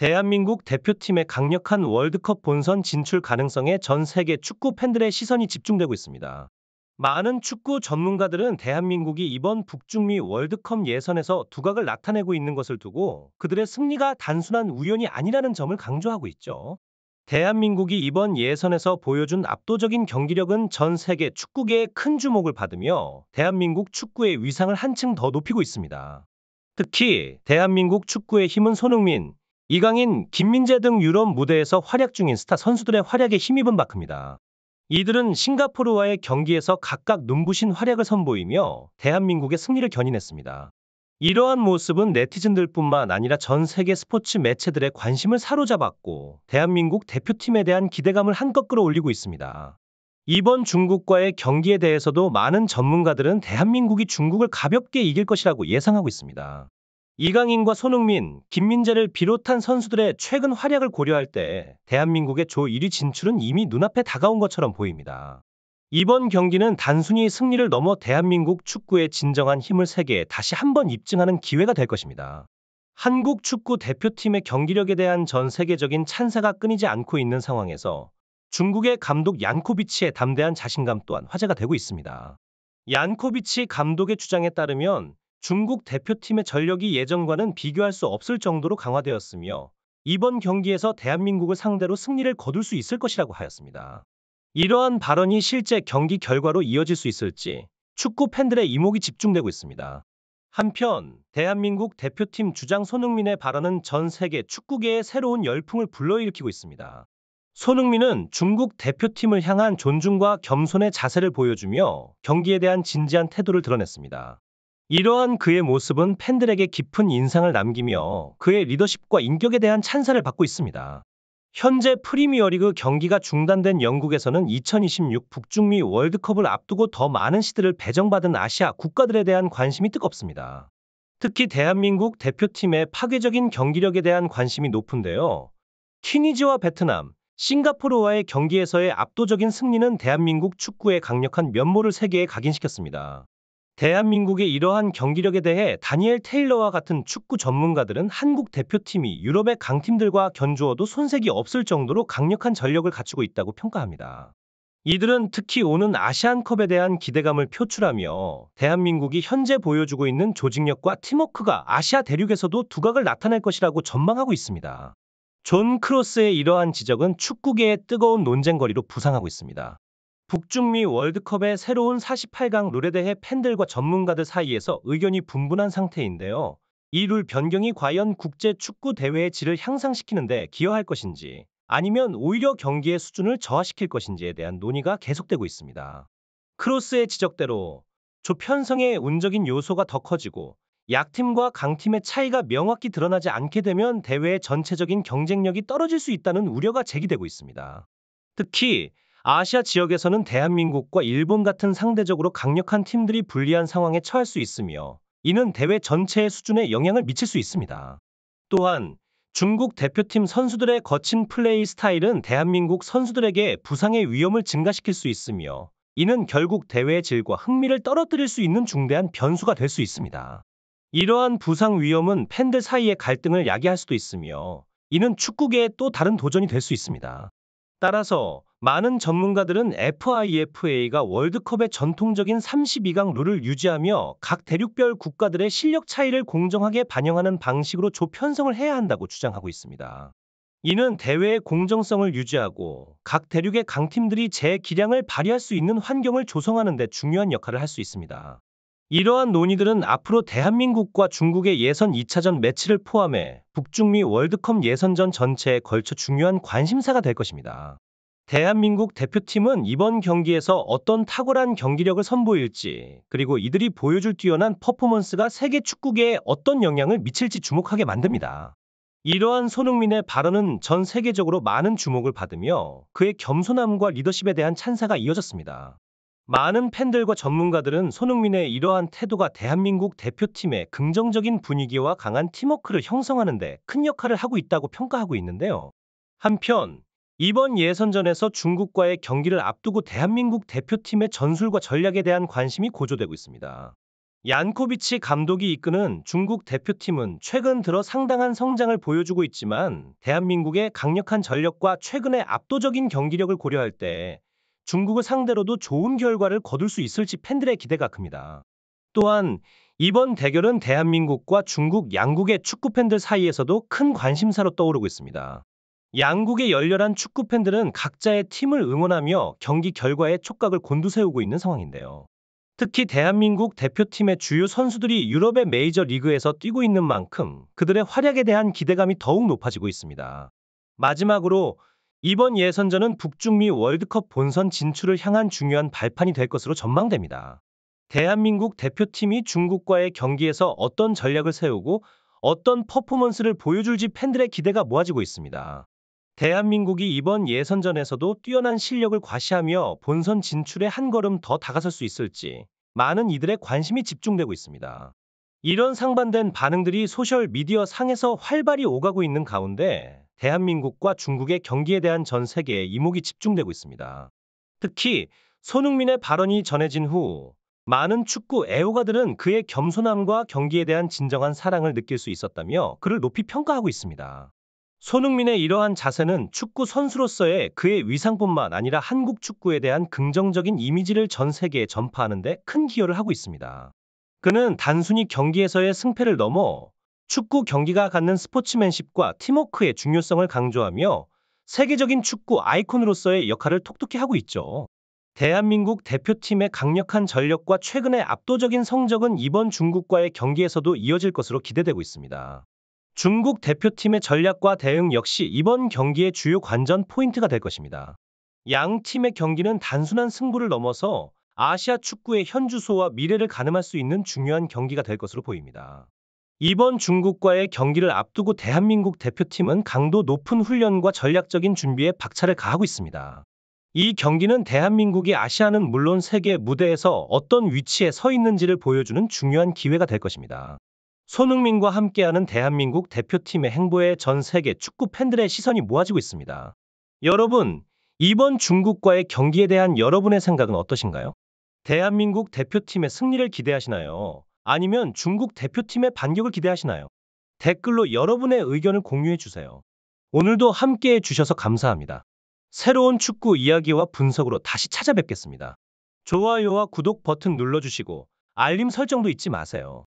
대한민국 대표팀의 강력한 월드컵 본선 진출 가능성에 전 세계 축구 팬들의 시선이 집중되고 있습니다. 많은 축구 전문가들은 대한민국이 이번 북중미 월드컵 예선에서 두각을 나타내고 있는 것을 두고 그들의 승리가 단순한 우연이 아니라는 점을 강조하고 있죠. 대한민국이 이번 예선에서 보여준 압도적인 경기력은 전 세계 축구계의 큰 주목을 받으며 대한민국 축구의 위상을 한층 더 높이고 있습니다. 특히 대한민국 축구의 힘은 손흥민, 이강인, 김민재 등 유럽 무대에서 활약 중인 스타 선수들의 활약에 힘입은 바입니다. 이들은 싱가포르와의 경기에서 각각 눈부신 활약을 선보이며 대한민국의 승리를 견인했습니다. 이러한 모습은 네티즌들뿐만 아니라 전 세계 스포츠 매체들의 관심을 사로잡았고 대한민국 대표팀에 대한 기대감을 한껏 끌어올리고 있습니다. 이번 중국과의 경기에 대해서도 많은 전문가들은 대한민국이 중국을 가볍게 이길 것이라고 예상하고 있습니다. 이강인과 손흥민, 김민재를 비롯한 선수들의 최근 활약을 고려할 때 대한민국의 조 1위 진출은 이미 눈앞에 다가온 것처럼 보입니다. 이번 경기는 단순히 승리를 넘어 대한민국 축구의 진정한 힘을 세계에 다시 한번 입증하는 기회가 될 것입니다. 한국 축구 대표팀의 경기력에 대한 전 세계적인 찬사가 끊이지 않고 있는 상황에서 중국의 감독 얀코비치의 담대한 자신감 또한 화제가 되고 있습니다. 얀코비치 감독의 주장에 따르면 중국 대표팀의 전력이 예전과는 비교할 수 없을 정도로 강화되었으며 이번 경기에서 대한민국을 상대로 승리를 거둘 수 있을 것이라고 하였습니다. 이러한 발언이 실제 경기 결과로 이어질 수 있을지 축구 팬들의 이목이 집중되고 있습니다. 한편 대한민국 대표팀 주장 손흥민의 발언은 전 세계 축구계에 새로운 열풍을 불러일으키고 있습니다. 손흥민은 중국 대표팀을 향한 존중과 겸손의 자세를 보여주며 경기에 대한 진지한 태도를 드러냈습니다. 이러한 그의 모습은 팬들에게 깊은 인상을 남기며 그의 리더십과 인격에 대한 찬사를 받고 있습니다. 현재 프리미어리그 경기가 중단된 영국에서는 2026 북중미 월드컵을 앞두고 더 많은 시드를 배정받은 아시아 국가들에 대한 관심이 뜨겁습니다. 특히 대한민국 대표팀의 파괴적인 경기력에 대한 관심이 높은데요. 튀니지와 베트남, 싱가포르와의 경기에서의 압도적인 승리는 대한민국 축구의 강력한 면모를 세계에 각인시켰습니다. 대한민국의 이러한 경기력에 대해 다니엘 테일러와 같은 축구 전문가들은 한국 대표팀이 유럽의 강팀들과 견주어도 손색이 없을 정도로 강력한 전력을 갖추고 있다고 평가합니다. 이들은 특히 오는 아시안컵에 대한 기대감을 표출하며 대한민국이 현재 보여주고 있는 조직력과 팀워크가 아시아 대륙에서도 두각을 나타낼 것이라고 전망하고 있습니다. 존 크로스의 이러한 지적은 축구계의 뜨거운 논쟁거리로 부상하고 있습니다. 북중미 월드컵의 새로운 48강 룰에 대해 팬들과 전문가들 사이에서 의견이 분분한 상태인데요. 이 룰 변경이 과연 국제 축구 대회의 질을 향상시키는 데 기여할 것인지 아니면 오히려 경기의 수준을 저하시킬 것인지에 대한 논의가 계속되고 있습니다. 크로스의 지적대로 조 편성의 운적인 요소가 더 커지고 약팀과 강팀의 차이가 명확히 드러나지 않게 되면 대회의 전체적인 경쟁력이 떨어질 수 있다는 우려가 제기되고 있습니다. 특히 아시아 지역에서는 대한민국과 일본 같은 상대적으로 강력한 팀들이 불리한 상황에 처할 수 있으며 이는 대회 전체의 수준에 영향을 미칠 수 있습니다. 또한 중국 대표팀 선수들의 거친 플레이 스타일은 대한민국 선수들에게 부상의 위험을 증가시킬 수 있으며 이는 결국 대회의 질과 흥미를 떨어뜨릴 수 있는 중대한 변수가 될 수 있습니다. 이러한 부상 위험은 팬들 사이의 갈등을 야기할 수도 있으며 이는 축구계의 또 다른 도전이 될 수 있습니다. 따라서 많은 전문가들은 FIFA가 월드컵의 전통적인 32강 룰을 유지하며 각 대륙별 국가들의 실력 차이를 공정하게 반영하는 방식으로 조 편성을 해야 한다고 주장하고 있습니다. 이는 대회의 공정성을 유지하고 각 대륙의 강팀들이 제 기량을 발휘할 수 있는 환경을 조성하는 데 중요한 역할을 할 수 있습니다. 이러한 논의들은 앞으로 대한민국과 중국의 예선 2차전 매치를 포함해 북중미 월드컵 예선전 전체에 걸쳐 중요한 관심사가 될 것입니다. 대한민국 대표팀은 이번 경기에서 어떤 탁월한 경기력을 선보일지 그리고 이들이 보여줄 뛰어난 퍼포먼스가 세계 축구계에 어떤 영향을 미칠지 주목하게 만듭니다. 이러한 손흥민의 발언은 전 세계적으로 많은 주목을 받으며 그의 겸손함과 리더십에 대한 찬사가 이어졌습니다. 많은 팬들과 전문가들은 손흥민의 이러한 태도가 대한민국 대표팀의 긍정적인 분위기와 강한 팀워크를 형성하는 데 큰 역할을 하고 있다고 평가하고 있는데요. 한편 이번 예선전에서 중국과의 경기를 앞두고 대한민국 대표팀의 전술과 전략에 대한 관심이 고조되고 있습니다. 얀코비치 감독이 이끄는 중국 대표팀은 최근 들어 상당한 성장을 보여주고 있지만 대한민국의 강력한 전력과 최근의 압도적인 경기력을 고려할 때 중국을 상대로도 좋은 결과를 거둘 수 있을지 팬들의 기대가 큽니다. 또한 이번 대결은 대한민국과 중국 양국의 축구 팬들 사이에서도 큰 관심사로 떠오르고 있습니다. 양국의 열렬한 축구 팬들은 각자의 팀을 응원하며 경기 결과에 촉각을 곤두세우고 있는 상황인데요. 특히 대한민국 대표팀의 주요 선수들이 유럽의 메이저 리그에서 뛰고 있는 만큼 그들의 활약에 대한 기대감이 더욱 높아지고 있습니다. 마지막으로 이번 예선전은 북중미 월드컵 본선 진출을 향한 중요한 발판이 될 것으로 전망됩니다. 대한민국 대표팀이 중국과의 경기에서 어떤 전략을 세우고 어떤 퍼포먼스를 보여줄지 팬들의 기대가 모아지고 있습니다. 대한민국이 이번 예선전에서도 뛰어난 실력을 과시하며 본선 진출에 한 걸음 더 다가설 수 있을지 많은 이들의 관심이 집중되고 있습니다. 이런 상반된 반응들이 소셜 미디어 상에서 활발히 오가고 있는 가운데 대한민국과 중국의 경기에 대한 전 세계의 이목이 집중되고 있습니다. 특히 손흥민의 발언이 전해진 후 많은 축구 애호가들은 그의 겸손함과 경기에 대한 진정한 사랑을 느낄 수 있었다며 그를 높이 평가하고 있습니다. 손흥민의 이러한 자세는 축구 선수로서의 그의 위상뿐만 아니라 한국 축구에 대한 긍정적인 이미지를 전 세계에 전파하는 데 큰 기여를 하고 있습니다. 그는 단순히 경기에서의 승패를 넘어 축구 경기가 갖는 스포츠맨십과 팀워크의 중요성을 강조하며 세계적인 축구 아이콘으로서의 역할을 톡톡히 하고 있죠. 대한민국 대표팀의 강력한 전력과 최근의 압도적인 성적은 이번 중국과의 경기에서도 이어질 것으로 기대되고 있습니다. 중국 대표팀의 전략과 대응 역시 이번 경기의 주요 관전 포인트가 될 것입니다. 양 팀의 경기는 단순한 승부를 넘어서 아시아 축구의 현주소와 미래를 가늠할 수 있는 중요한 경기가 될 것으로 보입니다. 이번 중국과의 경기를 앞두고 대한민국 대표팀은 강도 높은 훈련과 전략적인 준비에 박차를 가하고 있습니다. 이 경기는 대한민국이 아시아는 물론 세계 무대에서 어떤 위치에 서 있는지를 보여주는 중요한 기회가 될 것입니다. 손흥민과 함께하는 대한민국 대표팀의 행보에 전 세계 축구 팬들의 시선이 모아지고 있습니다. 여러분, 이번 중국과의 경기에 대한 여러분의 생각은 어떠신가요? 대한민국 대표팀의 승리를 기대하시나요? 아니면 중국 대표팀의 반격을 기대하시나요? 댓글로 여러분의 의견을 공유해 주세요. 오늘도 함께해 주셔서 감사합니다. 새로운 축구 이야기와 분석으로 다시 찾아뵙겠습니다. 좋아요와 구독 버튼 눌러주시고 알림 설정도 잊지 마세요.